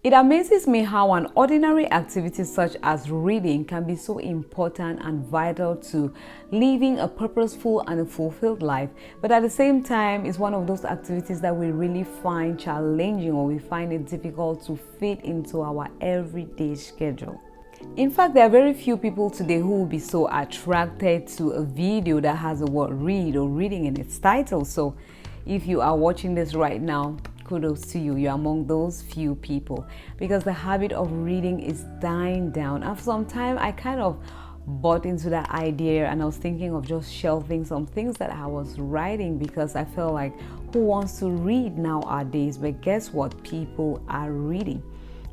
It amazes me how an ordinary activity such as reading can be so important and vital to living a purposeful and a fulfilled life, but at the same time, it's one of those activities that we really find challenging or we find it difficult to fit into our everyday schedule. In fact, there are very few people today who will be so attracted to a video that has the word read or reading in its title. So if you are watching this right now, kudos to you. You're among those few people, because the habit of reading is dying down. After some time, I kind of bought into that idea and I was thinking of just shelving some things that I was writing, because I felt like, who wants to read nowadays? But guess what? People are reading.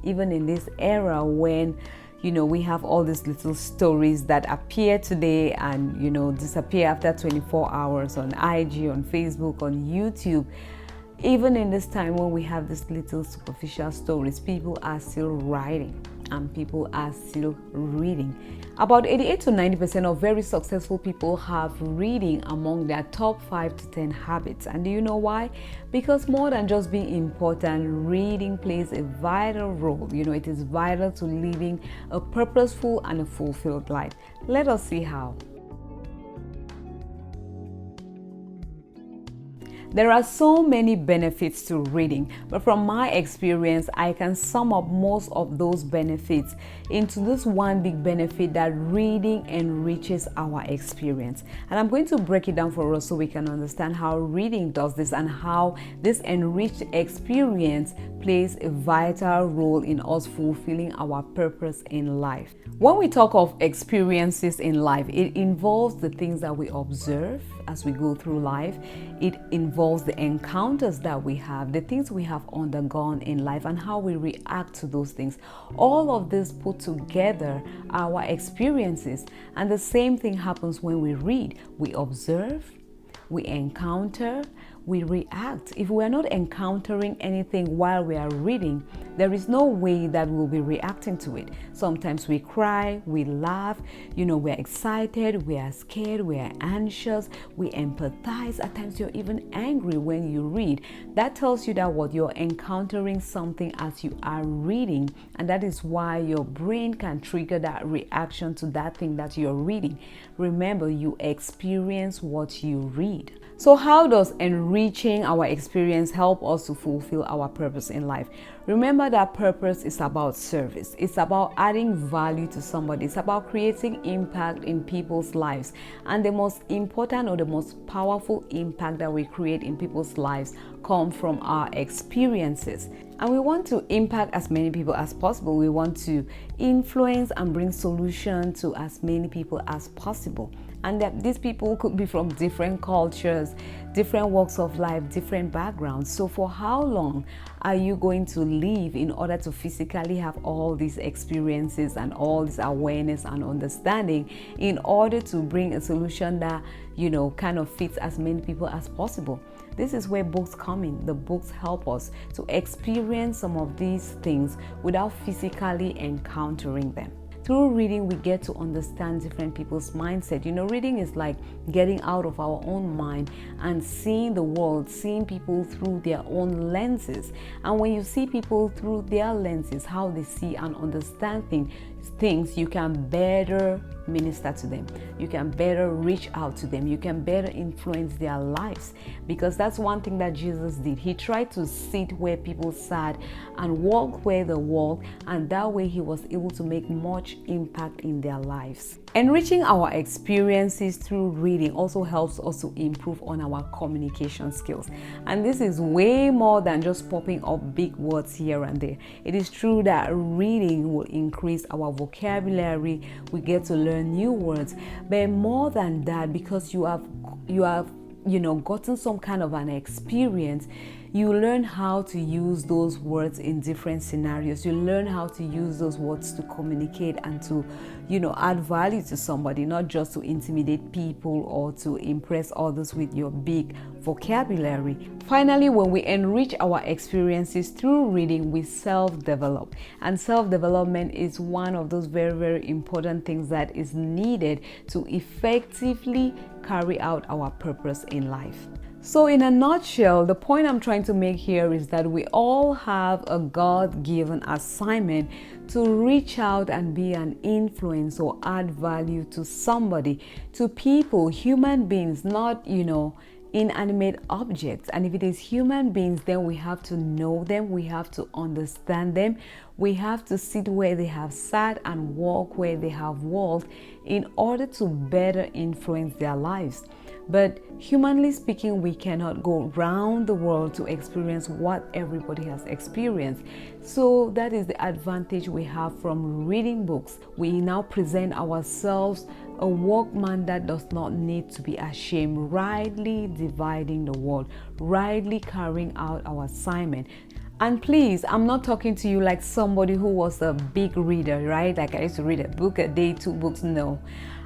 Even in this era when we have all these little stories that appear today and disappear after 24 hours on IG, on Facebook, on YouTube. Even in this time when we have these little superficial stories, people are still writing and people are still reading. About 88 to 90% of very successful people have reading among their top 5 to 10 habits. And do you know why? Because more than just being important, reading plays a vital role. It is vital to living a purposeful and a fulfilled life. Let us see how. There are so many benefits to reading, but from my experience, I can sum up most of those benefits into this one big benefit, that reading enriches our experience. And I'm going to break it down for us so we can understand how reading does this and how this enriched experience plays a vital role in us fulfilling our purpose in life. When we talk of experiences in life, it involves the things that we observe as we go through life. It involves the encounters that we have, the things we have undergone in life, and how we react to those things. All of this put together our experiences. And the same thing happens when we read. We observe, we encounter, we react. If we are not encountering anything while we are reading, there is no way that we'll be reacting to it. Sometimes we cry, we laugh, we're excited, we are scared, we are anxious, we empathize. At times you're even angry when you read. That tells you that what you're encountering something as you are reading, and that is why your brain can trigger that reaction to that thing that you're reading. Remember, you experience what you read. So how does enriching our experience help us to fulfill our purpose in life? Remember that purpose is about service. It's about adding value to somebody. It's about creating impact in people's lives. And the most important or the most powerful impact that we create in people's lives come from our experiences. And we want to impact as many people as possible. We want to influence and bring solution to as many people as possible. And that these people could be from different cultures, different walks of life, different backgrounds. So for how long are you going to live in order to physically have all these experiences and all this awareness and understanding in order to bring a solution that, kind of fits as many people as possible? This is where books come in. The books help us to experience some of these things without physically encountering them. Through reading, we get to understand different people's mindset. Reading is like getting out of our own mind and seeing the world, seeing people through their own lenses. And when you see people through their lenses, how they see and understand things, you can better minister to them. You can better reach out to them. You can better influence their lives, because that's one thing that Jesus did. He tried to sit where people sat and walk where they walked, and that way he was able to make much impact in their lives. Enriching our experiences through reading also helps us to improve on our communication skills. And this is way more than just popping up big words here and there. It is true that reading will increase our vocabulary. We get to learn new words, but more than that, because you have gotten some kind of an experience, you learn how to use those words in different scenarios. You learn how to use those words to communicate and to, add value to somebody, not just to intimidate people or to impress others with your big vocabulary. Finally, when we enrich our experiences through reading, we self-develop. And self-development is one of those very, very important things that is needed to effectively carry out our purpose in life. So in a nutshell, the point I'm trying to make here is that we all have a God-given assignment to reach out and be an influence or add value to somebody, to people, human beings, not, inanimate objects. And if it is human beings, then we have to know them, we have to understand them, we have to sit where they have sat and walk where they have walked in order to better influence their lives. But humanly speaking, we cannot go round the world to experience what everybody has experienced. So that is the advantage we have from reading books. We now present ourselves a workman that does not need to be ashamed, rightly dividing the word, rightly carrying out our assignment. And please, I'm not talking to you like somebody who was a big reader, right? Like I used to read a book a day, 2 books. No.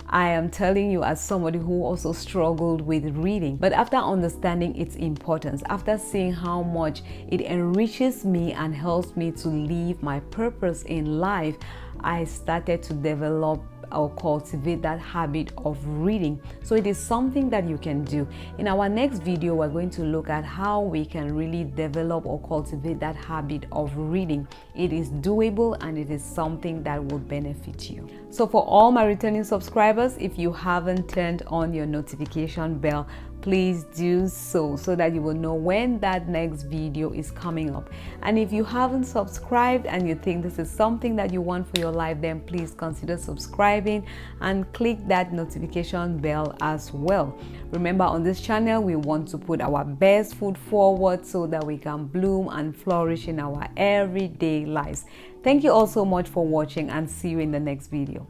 I am telling you as somebody who also struggled with reading. But after understanding its importance, after seeing how much it enriches me and helps me to live my purpose in life, I started to develop or cultivate that habit of reading. So it is something that you can do. In our next video, we're going to look at how we can really develop or cultivate that habit of reading. It is doable and it is something that will benefit you. So for all my returning subscribers, if you haven't turned on your notification bell, please do so that you will know when that next video is coming up. And if you haven't subscribed and you think this is something that you want for your life, then please consider subscribing and click that notification bell as well. Remember, on this channel we want to put our best foot forward so that we can bloom and flourish in our everyday lives. Thank you all so much for watching, and see you in the next video.